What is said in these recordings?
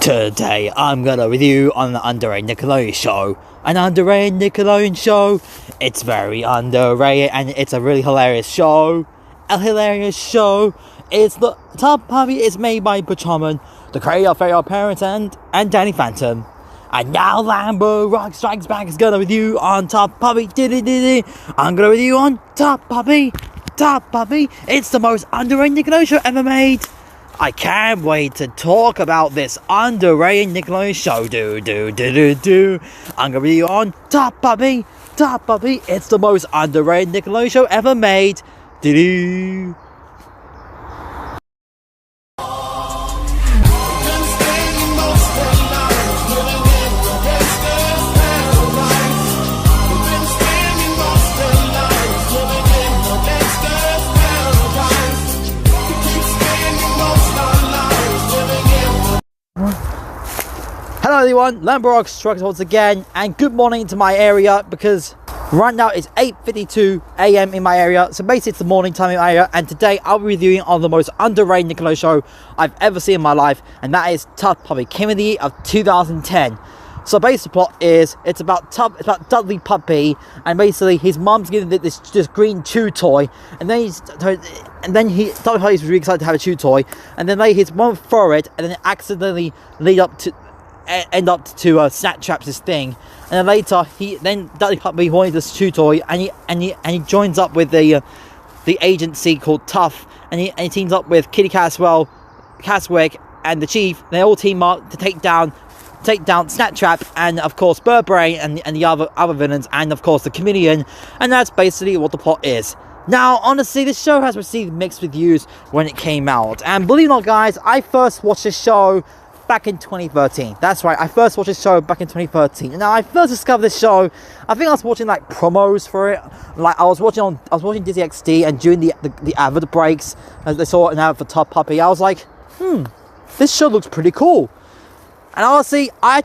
Today I'm gonna review on the underrated Nickelodeon show. An underrated Nickelodeon show. It's very underrated and it's a really hilarious show. A hilarious show. It's the Tuff Puppy is made by Butchaman, the creator of Fair Parents and Danny Phantom. And now Lambo rocksstrikesback is gonna review on Tuff Puppy. I'm gonna review on Tuff Puppy. Tuff Puppy. It's the most underrated Nickelodeon show ever made. I can't wait to talk about this underrated Nickelodeon show. I'm gonna be on Tuff Puppy. Tuff Puppy. It's the most underrated Nickelodeon show ever made. Hello everyone, Lambo Strikes once again, and good morning to my area because right now it's 8:52 AM in my area, so basically it's the morning time in my area, and today I'll be reviewing on the most underrated Nickelodeon show I've ever seen in my life, and that is Tuff Puppy, came in the year of 2010. So basically the plot is, it's about Dudley Puppy, and basically his mum's giving this green chew toy, and then Dudley Puppy's really excited to have a chew toy, and then his mum throw it, and then it accidentally end up to Snapchat this thing, and then later Dudley Puppy wanted this chew toy, and he joins up with the agency called Tuff, and he teams up with Kitty Caswell, Caswick, and the Chief. They all team up to take down Snapchat, and of course Burbrain and the other villains, and of course the Comedian, and that's basically what the plot is. Now, honestly, this show has received mixed reviews when it came out, and believe it or not, guys, I first watched this show back in 2013. That's right, I first watched this show back in 2013. And now I first discovered this show, I think I was watching like promos for it. Like I was watching Disney XD, and during the advert breaks, as they saw an ad for Tuff Puppy, I was like, this show looks pretty cool. And honestly, my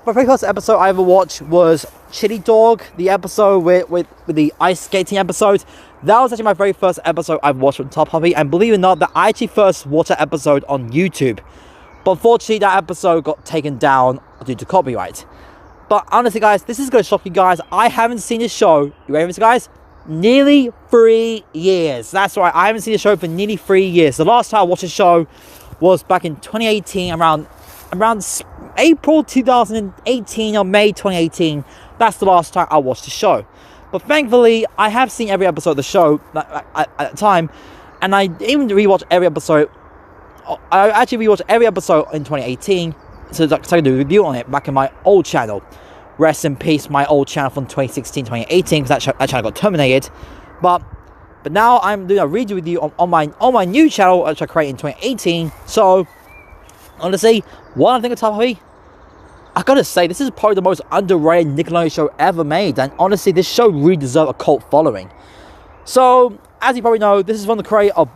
very first episode I ever watched was Chili Dog, the episode with the ice skating episode. That was actually my very first episode I watched from Tuff Puppy, and believe it or not, that I actually first watched that episode on YouTube. But unfortunately, that episode got taken down due to copyright. But honestly, guys, this is going to shock you guys. I haven't seen this show, you ready for this, guys? Nearly 3 years. That's right, I haven't seen the show for nearly 3 years. The last time I watched the show was back in 2018, around April 2018 or May 2018. That's the last time I watched the show. But thankfully, I have seen every episode of the show at the time, and I even rewatched every episode. I actually rewatched every episode in 2018, so I can do a review on it back in my old channel. Rest in peace, my old channel from 2016, 2018, because that channel got terminated. But now I'm doing a redo review on my new channel, which I created in 2018. So honestly, what I think of Tuff Puppy, I gotta say, this is probably the most underrated Nickelodeon show ever made, and honestly, this show really deserves a cult following. So, as you probably know, this is from the creator of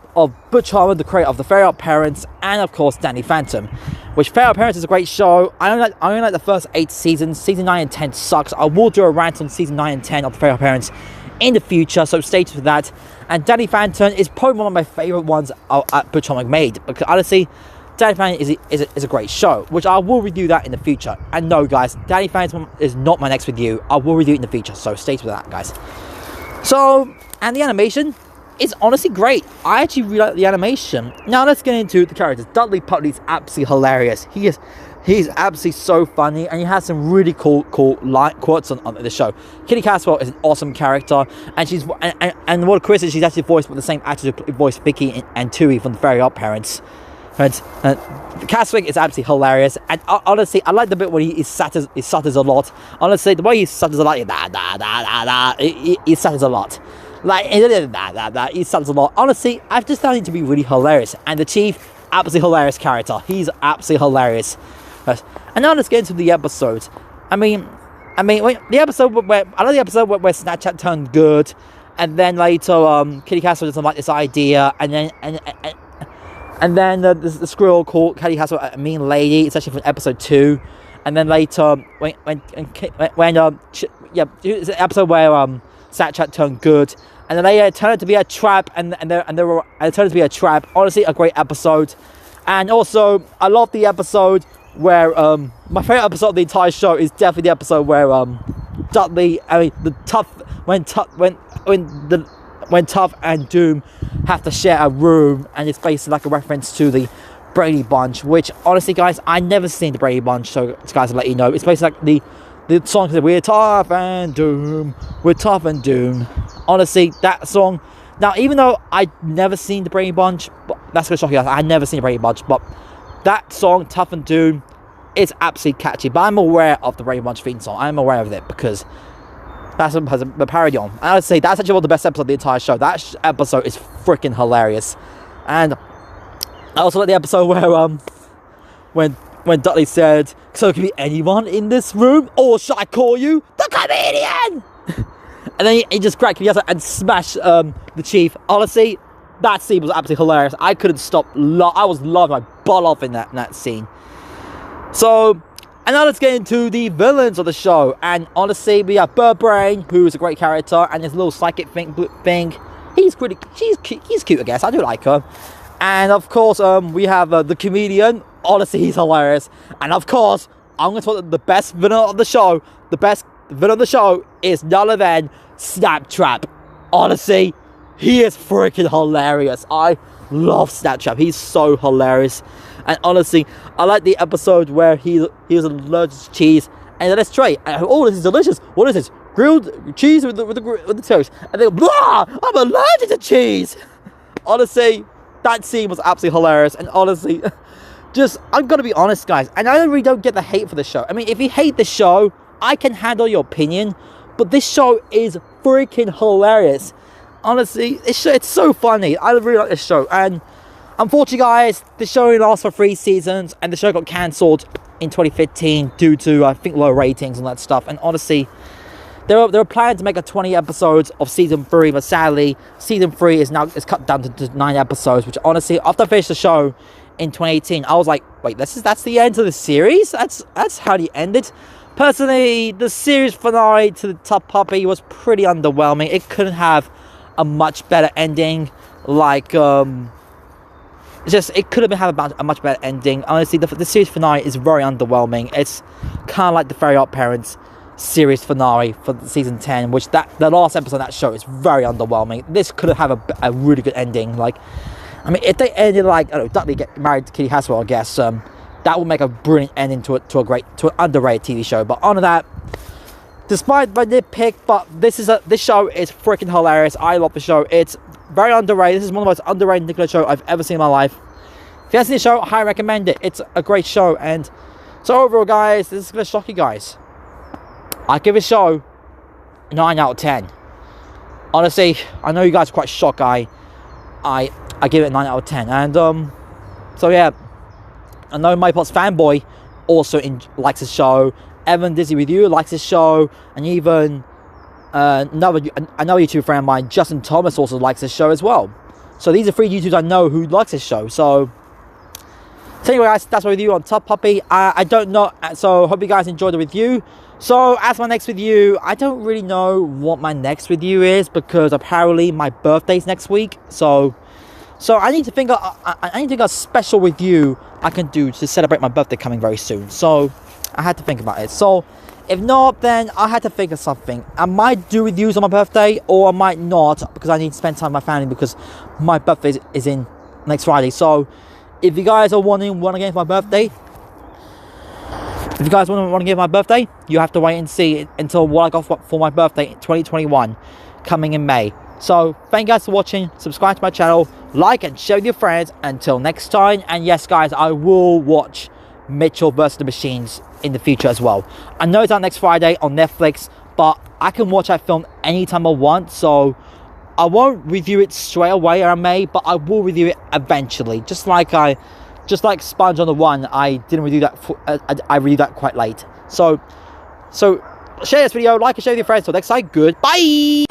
Butch Harmon, the creator of the Fair Parents, and of course Danny Phantom. Which Fair Parents is a great show. I only like the first 8 seasons. Season 9 and 10 sucks. I will do a rant on season 9 and 10 of the Fair Parents in the future, so stay tuned for that. And Danny Phantom is probably one of my favorite ones Butch Harmon made, because honestly, Danny Phantom is a great show, which I will review that in the future. And no, guys, Danny Phantom is not my next review. I will review it in the future, so stay tuned for that, guys. So, and the animation is honestly great. I actually really like the animation. Now let's get into the characters. Dudley Puppy is absolutely hilarious. He's absolutely so funny, and he has some really cool quotes on the show. Kitty Caswell is an awesome character, and what Chris is, she's actually voiced with the same actor who voiced Vicky and Tui from the Fair Parents. Caswick is absolutely hilarious, and honestly, I like the bit when he stutters a lot. Honestly, the way he stutters a lot, he stutters a lot. Like, he stutters a lot. Honestly, I've just found him to be really hilarious. And the Chief, absolutely hilarious character. He's absolutely hilarious. And now let's get into the episodes. I mean, the episode where Snapchat turned good, and then later, Kitty Castle doesn't like this idea, and then the squirrel called Kitty Castle a mean lady. It's actually from episode 2. And then later, it's an episode where Snapchat turned good, and then they turned it to be a trap, and it turned out to be a trap. Honestly, a great episode. And also, I love the episode where my favorite episode of the entire show is definitely the episode where Dudley, when Tuff and Doom have to share a room, and it's basically like a reference to the Brady Bunch, which honestly, guys, I never seen the Brady Bunch, so guys, I'll let you know. It's basically like the song that we're Tuff and Doom, we're Tuff and Doom. Honestly, that song. Now, even though I never seen the Brady Bunch, but that's gonna shock you guys. I never seen the Brady Bunch, but that song, Tuff and Doom, is absolutely catchy. But I'm aware of the Brady Bunch theme song. I'm aware of it because that's what has a parody on. And I would say that's actually one of the best episodes of the entire show. That episode is freaking hilarious. And I also like the episode where when Dudley said, "So it could be anyone in this room, or should I call you the comedian?" And then he just cracked me up and smashed the chief. Honestly, that scene was absolutely hilarious. I couldn't stop. I was laughing my butt off in that scene. So, and now let's get into the villains of the show. And honestly, we have Bird Brain, who is a great character, and his little psychic thing. She's cute, I guess. I do like her. And of course, we have the comedian. Honestly, he's hilarious. And of course, I'm going to talk the best villain of the show. The best villain of the show is none other than Snaptrap. Honestly, he is freaking hilarious. I love Snaptrap. He's so hilarious. And honestly, I like the episode where he was allergic to cheese, and then let's try. Oh, this is delicious. What is this? Grilled cheese with the toast. And they go, blah! I'm allergic to cheese. Honestly, that scene was absolutely hilarious. And honestly, I'm gonna be honest, guys. And I really don't get the hate for the show. I mean, if you hate the show, I can handle your opinion, but this show is freaking hilarious. Honestly, it's so funny. I really like this show. And unfortunately, guys, the show only lasts for 3 seasons, and the show got cancelled in 2015 due to, I think, low ratings and that stuff. And honestly, they were planning to make 20 episodes of season 3, but sadly, season 3 is cut down to 9 episodes. Which honestly, after I finished the show in 2018, I was like, wait, that's the end of the series? That's how they ended. Personally, the series finale to the Tuff Puppy was pretty underwhelming. It couldn't have a much better ending. Like, it could have had a much better ending. Honestly, the series finale is very underwhelming. It's kind of like the Fairy Odd Parents series finale for season 10, which the last episode of that show is very underwhelming. This could have had a really good ending. Like, I mean, if they ended like, I don't know, Dudley get married to Kitty Haswell, I guess, that would make a brilliant ending to an underrated TV show. But on that, despite my nitpick, but this show is freaking hilarious. I love the show. It's very underrated. This is one of the most underrated Nickelodeon shows I've ever seen in my life. If you haven't seen the show, I highly recommend it. It's a great show. And so overall, guys, this is going to shock you guys. I give this show 9 out of 10. Honestly, I know you guys are quite shocked. I give it 9 out of 10. And so yeah, I know MyPot's fanboy also likes the show. Evan Dizzy with you likes this show, and even another YouTube friend of mine, Justin Thomas, also likes this show as well. So these are 3 YouTubers I know who likes this show. So anyway, guys, that's my review on Tuff Puppy. I don't know, so hope you guys enjoyed the review. So as my next review, I don't really know what my next review is, because apparently my birthday's next week. So I need to think of a special review I can do to celebrate my birthday coming very soon. So I had to think about it. So if not, then I had to think of something. I might do reviews on my birthday, or I might not, because I need to spend time with my family, because my birthday is in next Friday. So if you guys are wanting one again for my birthday, you have to wait and see until what I got for my birthday in 2021, coming in May. So thank you guys for watching. Subscribe to my channel, like and share with your friends. Until next time. And yes, guys, I will watch Mitchell vs. the Machines in the future as well. I know it's out next Friday on Netflix, but I can watch that film anytime I want. So I won't review it straight away, I may, but I will review it eventually. Just like Sponge on the Run, I didn't review that. I reviewed that quite late. So share this video, like and share with your friends. Till next time, goodbye.